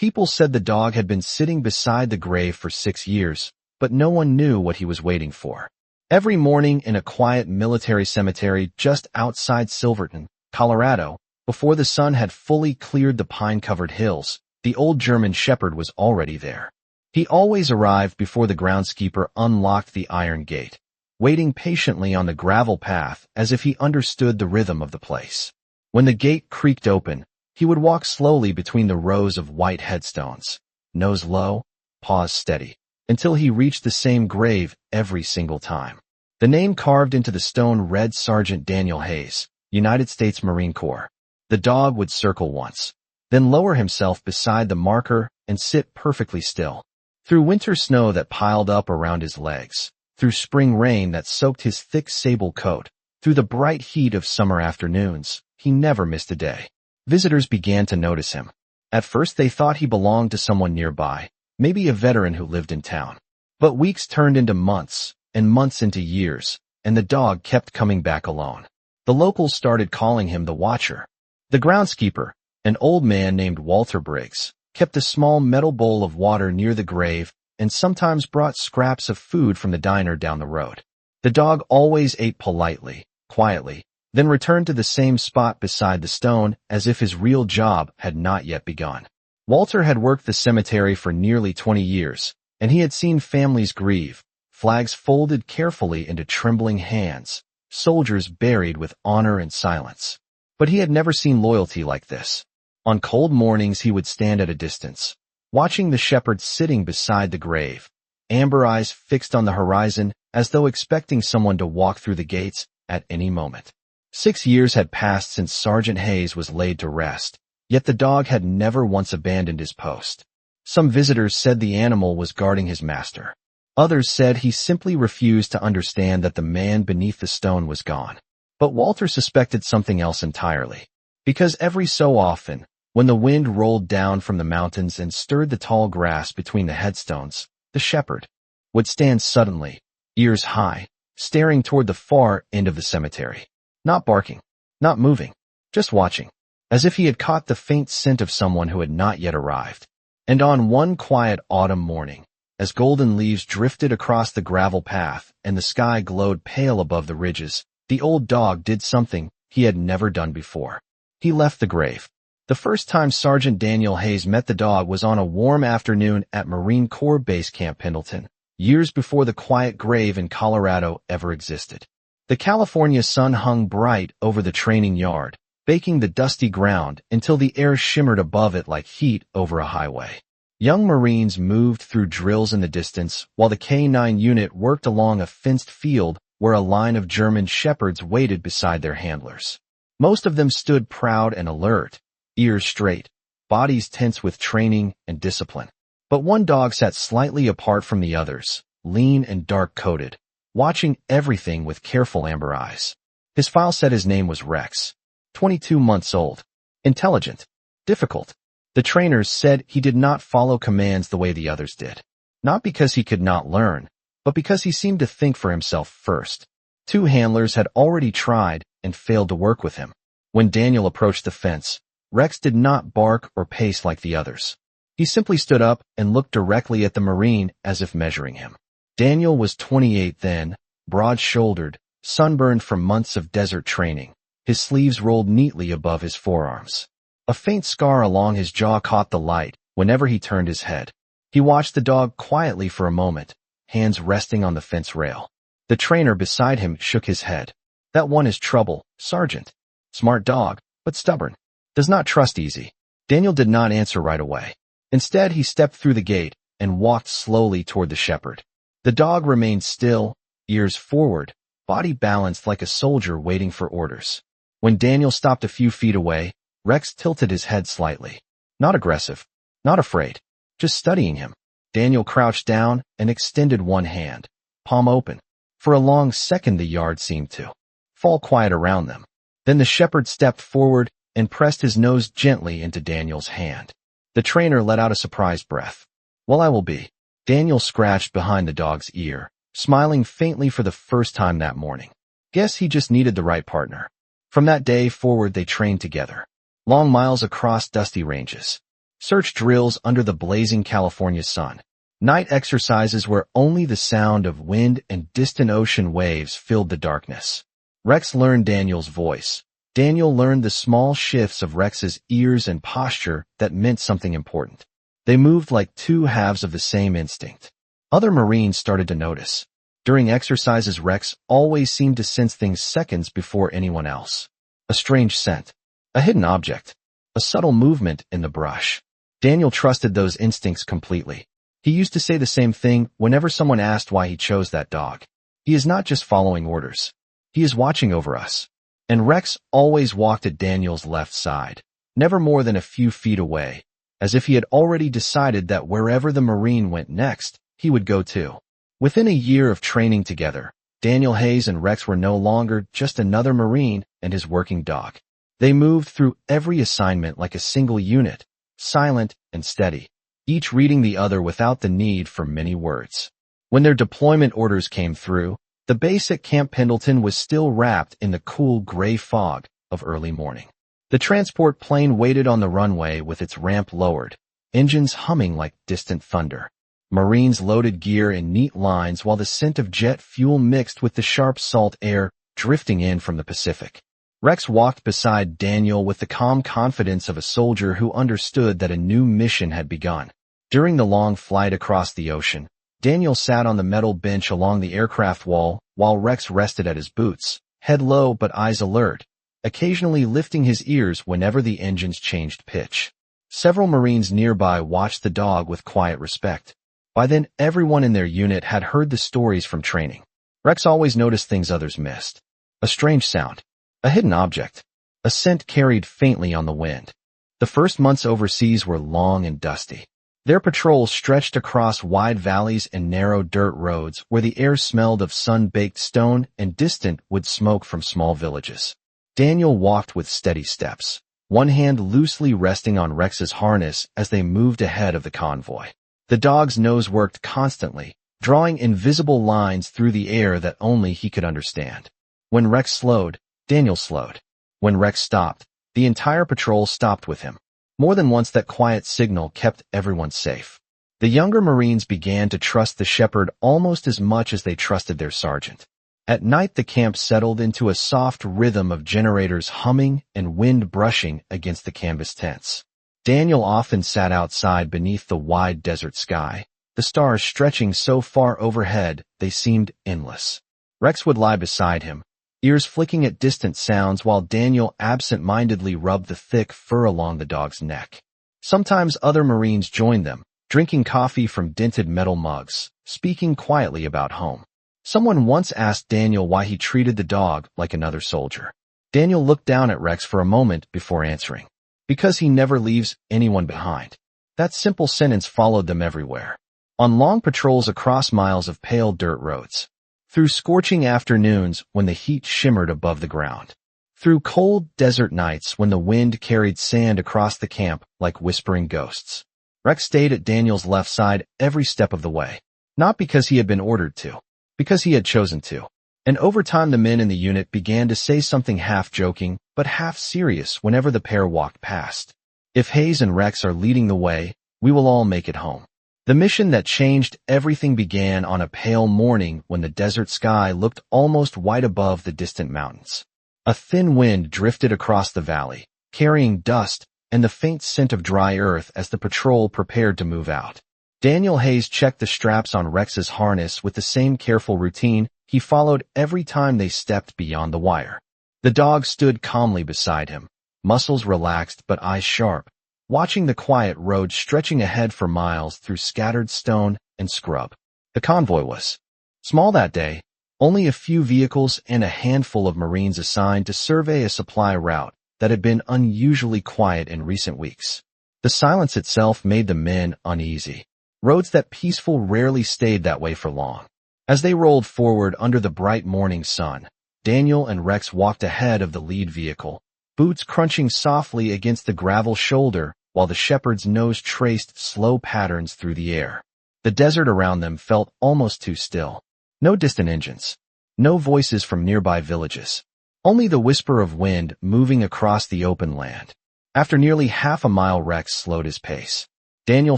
People said the dog had been sitting beside the grave for 6 years, but no one knew what he was waiting for. Every morning in a quiet military cemetery just outside Silverton, Colorado, before the sun had fully cleared the pine-covered hills, the old German shepherd was already there. He always arrived before the groundskeeper unlocked the iron gate, waiting patiently on the gravel path as if he understood the rhythm of the place. When the gate creaked open, he would walk slowly between the rows of white headstones, nose low, paws steady, until he reached the same grave every single time. The name carved into the stone read Sergeant Daniel Hayes, United States Marine Corps. The dog would circle once, then lower himself beside the marker and sit perfectly still. Through winter snow that piled up around his legs, through spring rain that soaked his thick sable coat, through the bright heat of summer afternoons, he never missed a day. Visitors began to notice him. At first they thought he belonged to someone nearby, maybe a veteran who lived in town. But weeks turned into months, and months into years, and the dog kept coming back alone. The locals started calling him the Watcher. The groundskeeper, an old man named Walter Briggs, kept a small metal bowl of water near the grave and sometimes brought scraps of food from the diner down the road. The dog always ate politely, quietly, then returned to the same spot beside the stone as if his real job had not yet begun. Walter had worked the cemetery for nearly 20 years, and he had seen families grieve, flags folded carefully into trembling hands, soldiers buried with honor and silence. But he had never seen loyalty like this. On cold mornings he would stand at a distance, watching the shepherd sitting beside the grave, amber eyes fixed on the horizon as though expecting someone to walk through the gates at any moment. 6 years had passed since Sergeant Hayes was laid to rest, yet the dog had never once abandoned his post. Some visitors said the animal was guarding his master. Others said he simply refused to understand that the man beneath the stone was gone. But Walter suspected something else entirely. Because every so often, when the wind rolled down from the mountains and stirred the tall grass between the headstones, the shepherd would stand suddenly, ears high, staring toward the far end of the cemetery. Not barking, not moving, just watching, as if he had caught the faint scent of someone who had not yet arrived. And on one quiet autumn morning, as golden leaves drifted across the gravel path and the sky glowed pale above the ridges, the old dog did something he had never done before. He left the grave. The first time Sergeant Daniel Hayes met the dog was on a warm afternoon at Marine Corps Base Camp Pendleton, years before the quiet grave in Colorado ever existed. The California sun hung bright over the training yard, baking the dusty ground until the air shimmered above it like heat over a highway. Young Marines moved through drills in the distance while the K-9 unit worked along a fenced field where a line of German shepherds waited beside their handlers. Most of them stood proud and alert, ears straight, bodies tense with training and discipline. But one dog sat slightly apart from the others, lean and dark-coated, watching everything with careful amber eyes. His file said his name was Rex, 22 months old, intelligent, difficult. The trainers said he did not follow commands the way the others did. Not because he could not learn, but because he seemed to think for himself first. 2 handlers had already tried and failed to work with him. When Daniel approached the fence, Rex did not bark or pace like the others. He simply stood up and looked directly at the Marine as if measuring him. Daniel was 28 then, broad-shouldered, sunburned from months of desert training. His sleeves rolled neatly above his forearms. A faint scar along his jaw caught the light whenever he turned his head. He watched the dog quietly for a moment, hands resting on the fence rail. The trainer beside him shook his head. That one is trouble, Sergeant. Smart dog, but stubborn. Does not trust easy. Daniel did not answer right away. Instead, he stepped through the gate and walked slowly toward the shepherd. The dog remained still, ears forward, body balanced like a soldier waiting for orders. When Daniel stopped a few feet away, Rex tilted his head slightly. Not aggressive, not afraid, just studying him. Daniel crouched down and extended one hand, palm open. For a long second the yard seemed to fall quiet around them. Then the shepherd stepped forward and pressed his nose gently into Daniel's hand. The trainer let out a surprised breath. Well, I will be. Daniel scratched behind the dog's ear, smiling faintly for the first time that morning. Guess he just needed the right partner. From that day forward they trained together. Long miles across dusty ranges. search drills under the blazing California sun, night exercises where only the sound of wind and distant ocean waves filled the darkness. Rex learned Daniel's voice. Daniel learned the small shifts of Rex's ears and posture that meant something important. They moved like two halves of the same instinct. Other Marines started to notice. During exercises, Rex always seemed to sense things seconds before anyone else. A strange scent, a hidden object, a subtle movement in the brush. Daniel trusted those instincts completely. He used to say the same thing whenever someone asked why he chose that dog. He is not just following orders. He is watching over us. And Rex always walked at Daniel's left side, never more than a few feet away, as if he had already decided that wherever the Marine went next, he would go too. Within a year of training together, Daniel Hayes and Rex were no longer just another Marine and his working dog. They moved through every assignment like a single unit, silent and steady, each reading the other without the need for many words. When their deployment orders came through, the base at Camp Pendleton was still wrapped in the cool gray fog of early morning. The transport plane waited on the runway with its ramp lowered, engines humming like distant thunder. Marines loaded gear in neat lines while the scent of jet fuel mixed with the sharp salt air drifting in from the Pacific. Rex walked beside Daniel with the calm confidence of a soldier who understood that a new mission had begun. During the long flight across the ocean, Daniel sat on the metal bench along the aircraft wall while Rex rested at his boots, head low but eyes alert, occasionally lifting his ears whenever the engines changed pitch. Several Marines nearby watched the dog with quiet respect. By then, everyone in their unit had heard the stories from training. Rex always noticed things others missed. A strange sound, a hidden object, a scent carried faintly on the wind. The first months overseas were long and dusty. Their patrols stretched across wide valleys and narrow dirt roads where the air smelled of sun-baked stone and distant wood smoke from small villages. Daniel walked with steady steps, one hand loosely resting on Rex's harness as they moved ahead of the convoy. The dog's nose worked constantly, drawing invisible lines through the air that only he could understand. When Rex slowed, Daniel slowed. When Rex stopped, the entire patrol stopped with him. More than once that quiet signal kept everyone safe. The younger Marines began to trust the shepherd almost as much as they trusted their sergeant. At night the camp settled into a soft rhythm of generators humming and wind brushing against the canvas tents. Daniel often sat outside beneath the wide desert sky, the stars stretching so far overhead they seemed endless. Rex would lie beside him, ears flicking at distant sounds while Daniel absent-mindedly rubbed the thick fur along the dog's neck. Sometimes other Marines joined them, drinking coffee from dented metal mugs, speaking quietly about home. Someone once asked Daniel why he treated the dog like another soldier. Daniel looked down at Rex for a moment before answering. Because he never leaves anyone behind. That simple sentence followed them everywhere. On long patrols across miles of pale dirt roads. Through scorching afternoons when the heat shimmered above the ground. Through cold desert nights when the wind carried sand across the camp like whispering ghosts. Rex stayed at Daniel's left side every step of the way. Not because he had been ordered to. Because he had chosen to. And over time the men in the unit began to say something half-joking, but half-serious whenever the pair walked past. If Hayes and Rex are leading the way, we will all make it home. The mission that changed everything began on a pale morning when the desert sky looked almost white above the distant mountains. A thin wind drifted across the valley, carrying dust and the faint scent of dry earth as the patrol prepared to move out. Daniel Hayes checked the straps on Rex's harness with the same careful routine he followed every time they stepped beyond the wire. The dog stood calmly beside him, muscles relaxed but eyes sharp, watching the quiet road stretching ahead for miles through scattered stone and scrub. The convoy was small that day, only a few vehicles and a handful of Marines assigned to survey a supply route that had been unusually quiet in recent weeks. The silence itself made the men uneasy. Roads that peaceful rarely stayed that way for long. As they rolled forward under the bright morning sun, Daniel and Rex walked ahead of the lead vehicle, boots crunching softly against the gravel shoulder while the shepherd's nose traced slow patterns through the air. The desert around them felt almost too still. No distant engines. No voices from nearby villages. Only the whisper of wind moving across the open land. After nearly half a mile, Rex slowed his pace. Daniel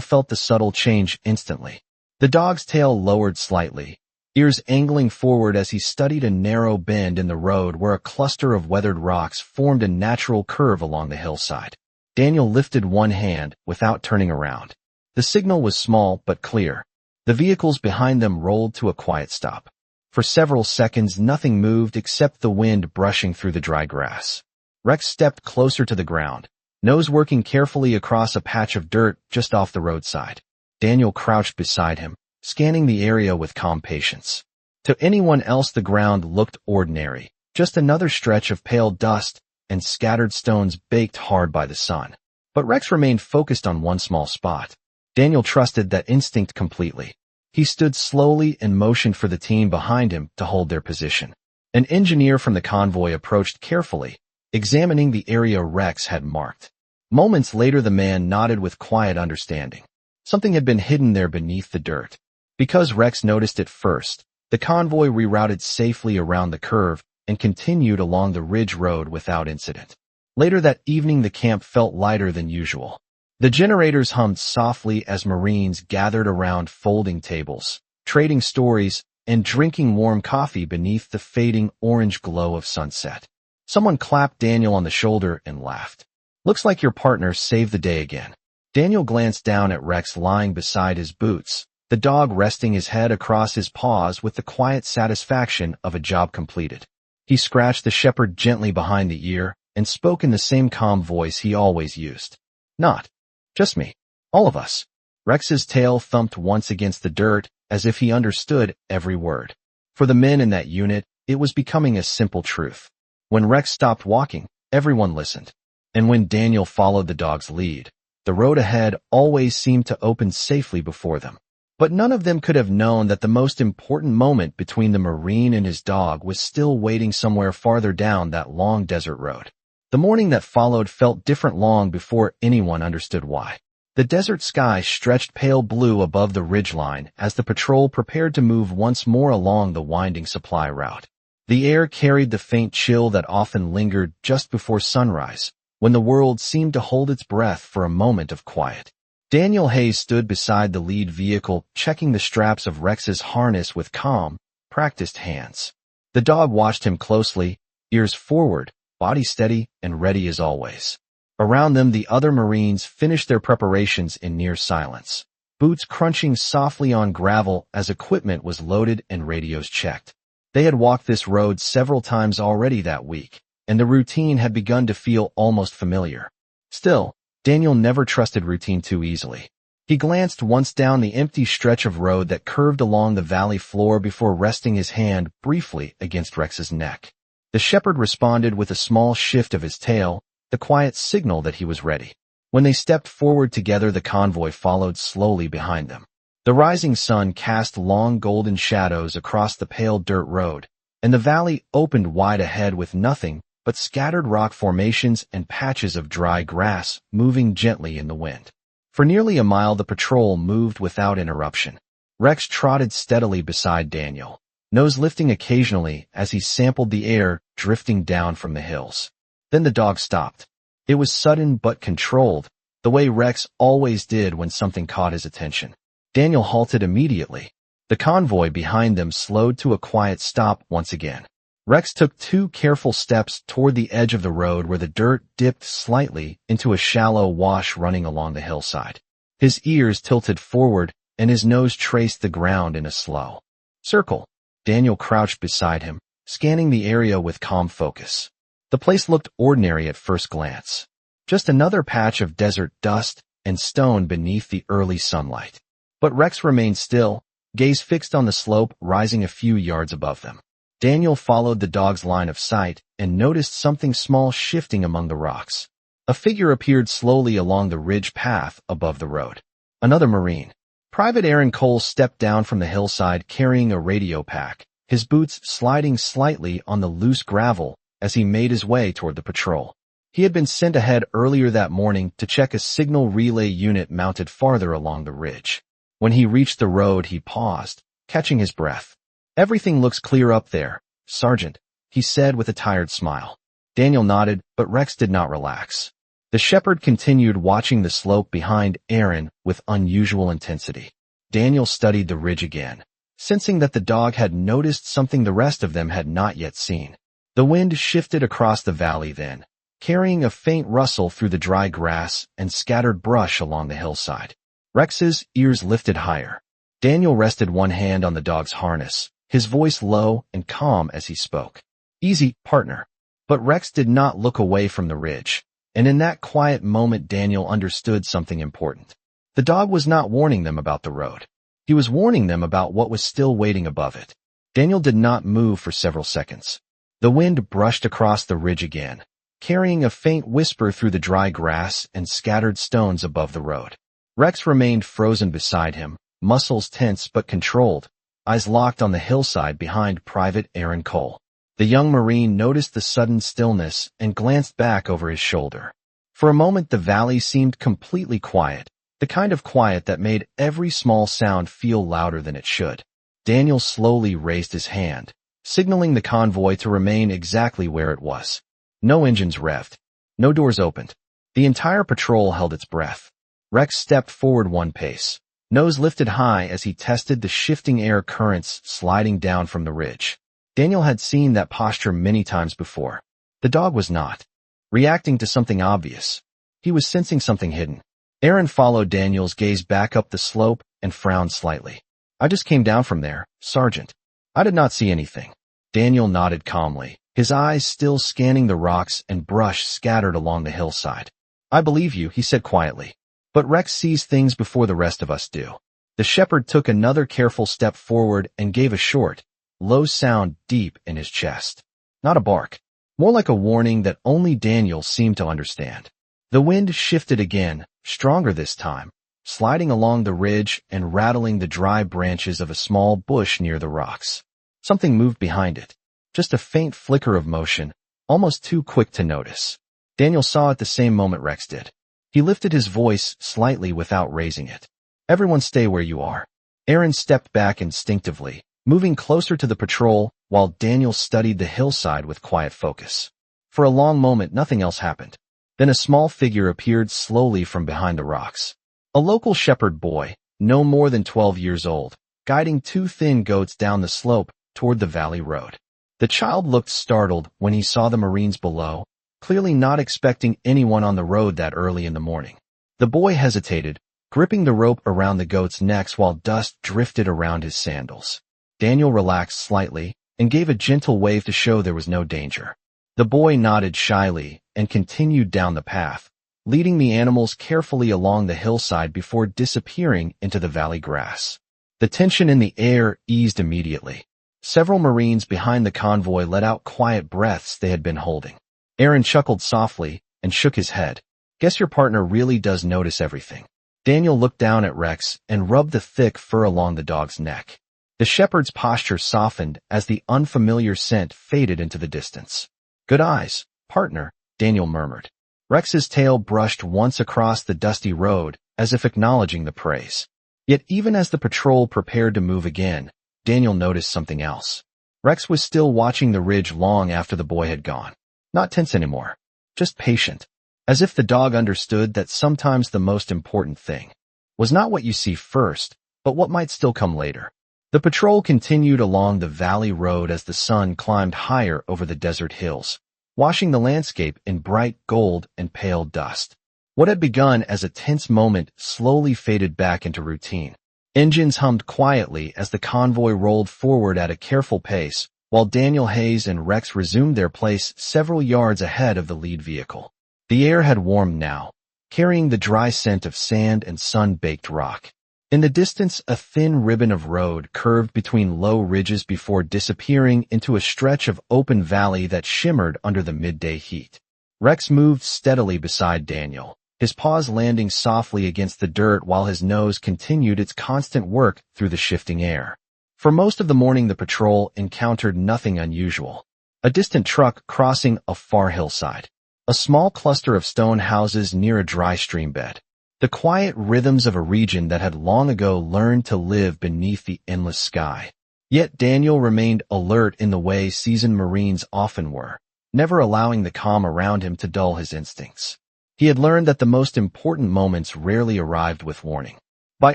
felt the subtle change instantly. The dog's tail lowered slightly, ears angling forward as he studied a narrow bend in the road where a cluster of weathered rocks formed a natural curve along the hillside. Daniel lifted one hand without turning around. The signal was small but clear. The vehicles behind them rolled to a quiet stop. For several seconds, nothing moved except the wind brushing through the dry grass. Rex stepped closer to the ground, nose working carefully across a patch of dirt just off the roadside. Daniel crouched beside him, scanning the area with calm patience. To anyone else, the ground looked ordinary, just another stretch of pale dust and scattered stones baked hard by the sun. But Rex remained focused on one small spot. Daniel trusted that instinct completely. He stood slowly and motioned for the team behind him to hold their position. An engineer from the convoy approached carefully, examining the area Rex had marked. Moments later, the man nodded with quiet understanding. Something had been hidden there beneath the dirt. Because Rex noticed it first, the convoy rerouted safely around the curve and continued along the ridge road without incident. Later that evening, the camp felt lighter than usual. The generators hummed softly as Marines gathered around folding tables, trading stories, and drinking warm coffee beneath the fading orange glow of sunset. Someone clapped Daniel on the shoulder and laughed. "Looks like your partner saved the day again." Daniel glanced down at Rex lying beside his boots, the dog resting his head across his paws with the quiet satisfaction of a job completed. He scratched the shepherd gently behind the ear and spoke in the same calm voice he always used. "Not just me. All of us." Rex's tail thumped once against the dirt as if he understood every word. For the men in that unit, it was becoming a simple truth. When Rex stopped walking, everyone listened. And when Daniel followed the dog's lead, the road ahead always seemed to open safely before them. But none of them could have known that the most important moment between the Marine and his dog was still waiting somewhere farther down that long desert road. The morning that followed felt different long before anyone understood why. The desert sky stretched pale blue above the ridgeline as the patrol prepared to move once more along the winding supply route. The air carried the faint chill that often lingered just before sunrise, when the world seemed to hold its breath for a moment of quiet. Daniel Hayes stood beside the lead vehicle, checking the straps of Rex's harness with calm, practiced hands. The dog watched him closely, ears forward, body steady and ready as always. Around them, the other Marines finished their preparations in near silence, boots crunching softly on gravel as equipment was loaded and radios checked. They had walked this road several times already that week, and the routine had begun to feel almost familiar. Still, Daniel never trusted routine too easily. He glanced once down the empty stretch of road that curved along the valley floor before resting his hand briefly against Rex's neck. The shepherd responded with a small shift of his tail, the quiet signal that he was ready. When they stepped forward together, the convoy followed slowly behind them. The rising sun cast long golden shadows across the pale dirt road, and the valley opened wide ahead with nothing but scattered rock formations and patches of dry grass moving gently in the wind. For nearly a mile, the patrol moved without interruption. Rex trotted steadily beside Daniel, nose lifting occasionally as he sampled the air drifting down from the hills. Then the dog stopped. It was sudden but controlled, the way Rex always did when something caught his attention. Daniel halted immediately. The convoy behind them slowed to a quiet stop once again. Rex took 2 careful steps toward the edge of the road where the dirt dipped slightly into a shallow wash running along the hillside. His ears tilted forward and his nose traced the ground in a slow circle. Daniel crouched beside him, scanning the area with calm focus. The place looked ordinary at first glance. Just another patch of desert dust and stone beneath the early sunlight. But Rex remained still, gaze fixed on the slope rising a few yards above them. Daniel followed the dog's line of sight and noticed something small shifting among the rocks. A figure appeared slowly along the ridge path above the road. Another Marine. Private Aaron Cole stepped down from the hillside carrying a radio pack, his boots sliding slightly on the loose gravel as he made his way toward the patrol. He had been sent ahead earlier that morning to check a signal relay unit mounted farther along the ridge. When he reached the road, he paused, catching his breath. "Everything looks clear up there, Sergeant," he said with a tired smile. Daniel nodded, but Rex did not relax. The shepherd continued watching the slope behind Aaron with unusual intensity. Daniel studied the ridge again, sensing that the dog had noticed something the rest of them had not yet seen. The wind shifted across the valley then, carrying a faint rustle through the dry grass and scattered brush along the hillside. Rex's ears lifted higher. Daniel rested one hand on the dog's harness, his voice low and calm as he spoke. "Easy, partner." But Rex did not look away from the ridge, and in that quiet moment Daniel understood something important. The dog was not warning them about the road. He was warning them about what was still waiting above it. Daniel did not move for several seconds. The wind brushed across the ridge again, carrying a faint whisper through the dry grass and scattered stones above the road. Rex remained frozen beside him, muscles tense but controlled, eyes locked on the hillside behind Private Aaron Cole. The young Marine noticed the sudden stillness and glanced back over his shoulder. For a moment the valley seemed completely quiet, the kind of quiet that made every small sound feel louder than it should. Daniel slowly raised his hand, signaling the convoy to remain exactly where it was. No engines revved. No doors opened. The entire patrol held its breath. Rex stepped forward one pace, nose lifted high as he tested the shifting air currents sliding down from the ridge. Daniel had seen that posture many times before. The dog was not reacting to something obvious. He was sensing something hidden. Aaron followed Daniel's gaze back up the slope and frowned slightly. "I just came down from there, Sergeant. I did not see anything." Daniel nodded calmly, his eyes still scanning the rocks and brush scattered along the hillside. "I believe you," he said quietly. "But Rex sees things before the rest of us do." The shepherd took another careful step forward and gave a short, low sound deep in his chest. Not a bark, more like a warning that only Daniel seemed to understand. The wind shifted again, stronger this time, sliding along the ridge and rattling the dry branches of a small bush near the rocks. Something moved behind it, just a faint flicker of motion, almost too quick to notice. Daniel saw at the same moment Rex did. He lifted his voice slightly without raising it. "Everyone stay where you are." Aaron stepped back instinctively, moving closer to the patrol while Daniel studied the hillside with quiet focus. For a long moment nothing else happened. Then a small figure appeared slowly from behind the rocks. A local shepherd boy, no more than 12 years old, guiding two thin goats down the slope toward the valley road. The child looked startled when he saw the Marines below, clearly not expecting anyone on the road that early in the morning. The boy hesitated, gripping the rope around the goats' necks while dust drifted around his sandals. Daniel relaxed slightly and gave a gentle wave to show there was no danger. The boy nodded shyly and continued down the path, leading the animals carefully along the hillside before disappearing into the valley grass. The tension in the air eased immediately. Several Marines behind the convoy let out quiet breaths they had been holding. Aaron chuckled softly and shook his head. "Guess your partner really does notice everything." Daniel looked down at Rex and rubbed the thick fur along the dog's neck. The shepherd's posture softened as the unfamiliar scent faded into the distance. "Good eyes, partner," Daniel murmured. Rex's tail brushed once across the dusty road as if acknowledging the praise. Yet even as the patrol prepared to move again, Daniel noticed something else. Rex was still watching the ridge long after the boy had gone. Not tense anymore, just patient, as if the dog understood that sometimes the most important thing was not what you see first, but what might still come later. The patrol continued along the valley road as the sun climbed higher over the desert hills, washing the landscape in bright gold and pale dust. What had begun as a tense moment slowly faded back into routine. Engines hummed quietly as the convoy rolled forward at a careful pace, while Daniel Hayes and Rex resumed their place several yards ahead of the lead vehicle. The air had warmed now, carrying the dry scent of sand and sun-baked rock. In the distance, a thin ribbon of road curved between low ridges before disappearing into a stretch of open valley that shimmered under the midday heat. Rex moved steadily beside Daniel, his paws landing softly against the dirt while his nose continued its constant work through the shifting air. For most of the morning the patrol encountered nothing unusual. A distant truck crossing a far hillside. A small cluster of stone houses near a dry stream bed. The quiet rhythms of a region that had long ago learned to live beneath the endless sky. Yet Daniel remained alert in the way seasoned Marines often were, never allowing the calm around him to dull his instincts. He had learned that the most important moments rarely arrived with warning. By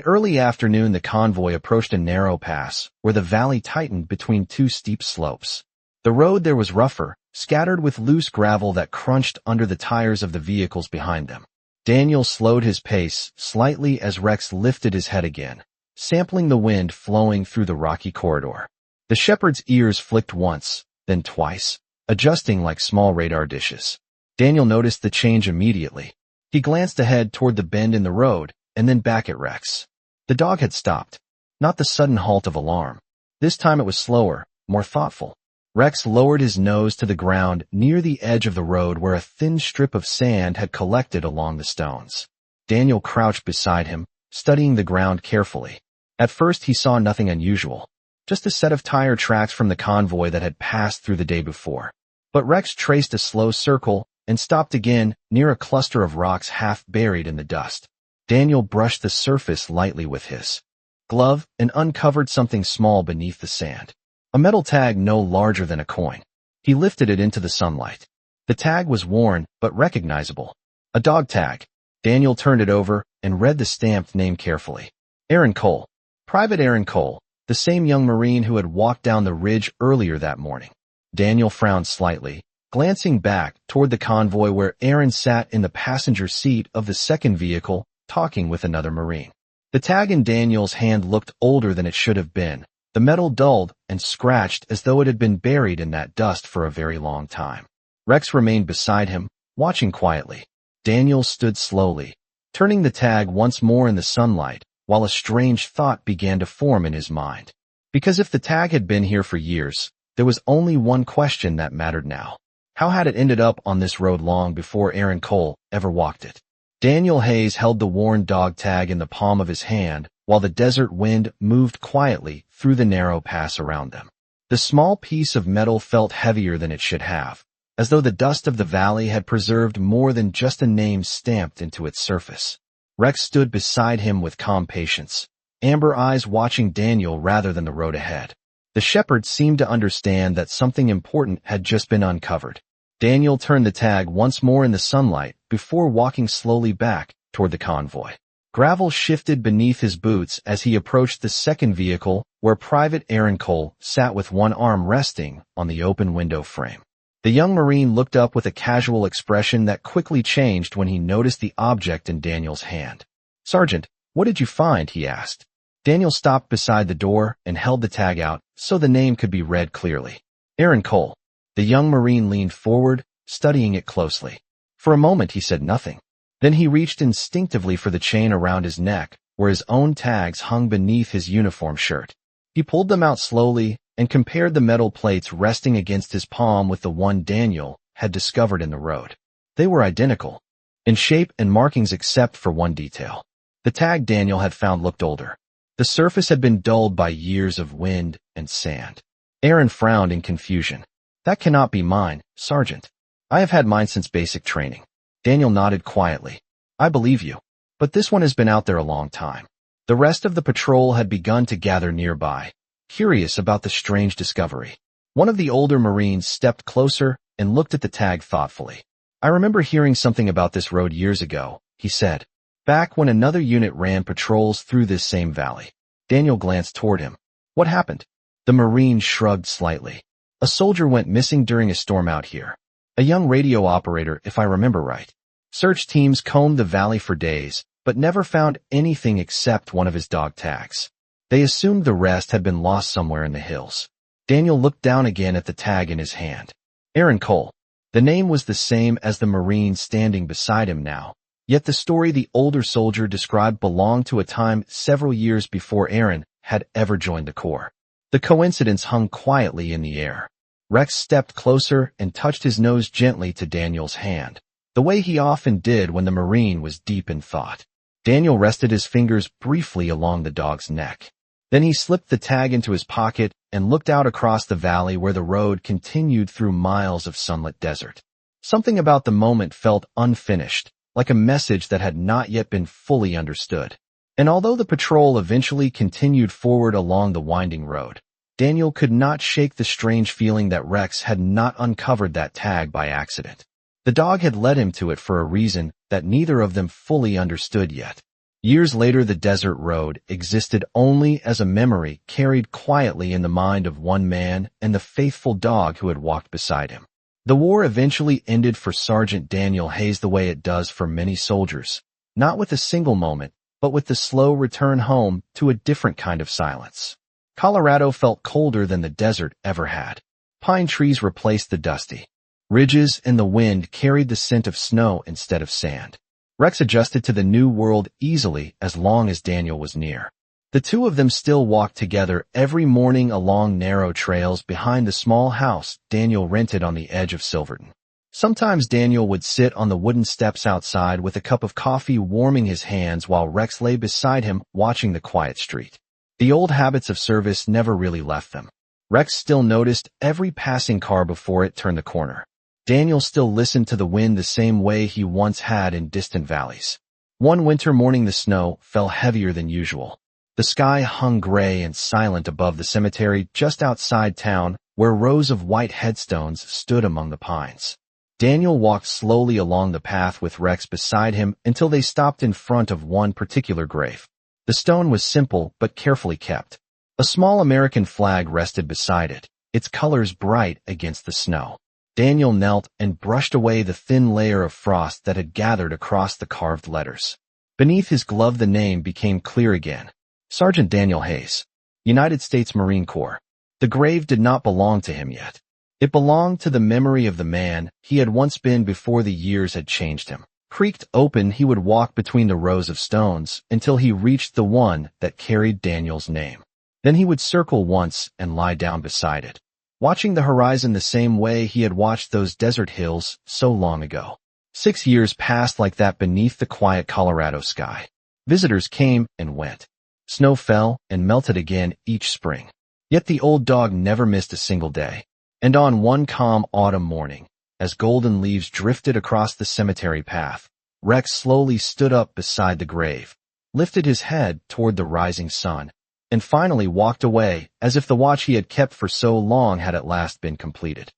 early afternoon, the convoy approached a narrow pass where the valley tightened between two steep slopes. The road there was rougher, scattered with loose gravel that crunched under the tires of the vehicles behind them. Daniel slowed his pace slightly as Rex lifted his head again, sampling the wind flowing through the rocky corridor. The shepherd's ears flicked once, then twice, adjusting like small radar dishes. Daniel noticed the change immediately. He glanced ahead toward the bend in the road, and then back at Rex. The dog had stopped. Not the sudden halt of alarm. This time it was slower, more thoughtful. Rex lowered his nose to the ground near the edge of the road where a thin strip of sand had collected along the stones. Daniel crouched beside him, studying the ground carefully. At first he saw nothing unusual, just a set of tire tracks from the convoy that had passed through the day before. But Rex traced a slow circle and stopped again near a cluster of rocks half buried in the dust. Daniel brushed the surface lightly with his glove and uncovered something small beneath the sand. A metal tag no larger than a coin. He lifted it into the sunlight. The tag was worn, but recognizable. A dog tag. Daniel turned it over and read the stamped name carefully. Aaron Cole. Private Aaron Cole, the same young Marine who had walked down the ridge earlier that morning. Daniel frowned slightly, glancing back toward the convoy where Aaron sat in the passenger seat of the second vehicle, talking with another Marine. The tag in Daniel's hand looked older than it should have been, the metal dulled and scratched as though it had been buried in that dust for a very long time. Rex remained beside him, watching quietly. Daniel stood slowly, turning the tag once more in the sunlight, while a strange thought began to form in his mind. Because if the tag had been here for years, there was only one question that mattered now. How had it ended up on this road long before Aaron Cole ever walked it? Daniel Hayes held the worn dog tag in the palm of his hand, while the desert wind moved quietly through the narrow pass around them. The small piece of metal felt heavier than it should have, as though the dust of the valley had preserved more than just a name stamped into its surface. Rex stood beside him with calm patience, amber eyes watching Daniel rather than the road ahead. The shepherd seemed to understand that something important had just been uncovered. Daniel turned the tag once more in the sunlight before walking slowly back toward the convoy. Gravel shifted beneath his boots as he approached the second vehicle where Private Aaron Cole sat with one arm resting on the open window frame. The young Marine looked up with a casual expression that quickly changed when he noticed the object in Daniel's hand. "Sergeant, what did you find?" he asked. Daniel stopped beside the door and held the tag out so the name could be read clearly. Aaron Cole. The young Marine leaned forward, studying it closely. For a moment he said nothing. Then he reached instinctively for the chain around his neck, where his own tags hung beneath his uniform shirt. He pulled them out slowly and compared the metal plates resting against his palm with the one Daniel had discovered in the road. They were identical, in shape and markings except for one detail. The tag Daniel had found looked older. The surface had been dulled by years of wind and sand. Aaron frowned in confusion. "That cannot be mine, Sergeant. I have had mine since basic training." Daniel nodded quietly. "I believe you. But this one has been out there a long time." The rest of the patrol had begun to gather nearby, curious about the strange discovery. One of the older Marines stepped closer and looked at the tag thoughtfully. "I remember hearing something about this road years ago," he said. "Back when another unit ran patrols through this same valley." Daniel glanced toward him. "What happened?" The Marine shrugged slightly. "A soldier went missing during a storm out here. A young radio operator, if I remember right. Search teams combed the valley for days, but never found anything except one of his dog tags. They assumed the rest had been lost somewhere in the hills." Daniel looked down again at the tag in his hand. Aaron Cole. The name was the same as the Marine standing beside him now, yet the story the older soldier described belonged to a time several years before Aaron had ever joined the Corps. The coincidence hung quietly in the air. Rex stepped closer and touched his nose gently to Daniel's hand, the way he often did when the Marine was deep in thought. Daniel rested his fingers briefly along the dog's neck. Then he slipped the tag into his pocket and looked out across the valley where the road continued through miles of sunlit desert. Something about the moment felt unfinished, like a message that had not yet been fully understood. And although the patrol eventually continued forward along the winding road, Daniel could not shake the strange feeling that Rex had not uncovered that tag by accident. The dog had led him to it for a reason that neither of them fully understood yet. Years later, the desert road existed only as a memory carried quietly in the mind of one man and the faithful dog who had walked beside him. The war eventually ended for Sergeant Daniel Hayes the way it does for many soldiers, not with a single moment, but with the slow return home to a different kind of silence. Colorado felt colder than the desert ever had. Pine trees replaced the dusty ridges, and the wind carried the scent of snow instead of sand. Rex adjusted to the new world easily as long as Daniel was near. The two of them still walked together every morning along narrow trails behind the small house Daniel rented on the edge of Silverton. Sometimes Daniel would sit on the wooden steps outside with a cup of coffee warming his hands while Rex lay beside him watching the quiet street. The old habits of service never really left them. Rex still noticed every passing car before it turned the corner. Daniel still listened to the wind the same way he once had in distant valleys. One winter morning the snow fell heavier than usual. The sky hung gray and silent above the cemetery just outside town, where rows of white headstones stood among the pines. Daniel walked slowly along the path with Rex beside him until they stopped in front of one particular grave. The stone was simple but carefully kept. A small American flag rested beside it, its colors bright against the snow. Daniel knelt and brushed away the thin layer of frost that had gathered across the carved letters. Beneath his glove the name became clear again. Sergeant Daniel Hayes, United States Marine Corps. The grave did not belong to him yet. It belonged to the memory of the man he had once been before the years had changed him. Creaked open, he would walk between the rows of stones until he reached the one that carried Daniel's name. Then he would circle once and lie down beside it, watching the horizon the same way he had watched those desert hills so long ago. 6 years passed like that beneath the quiet Colorado sky. Visitors came and went. Snow fell and melted again each spring. Yet the old dog never missed a single day. And on one calm autumn morning, as golden leaves drifted across the cemetery path, Rex slowly stood up beside the grave, lifted his head toward the rising sun, and finally walked away as if the watch he had kept for so long had at last been completed.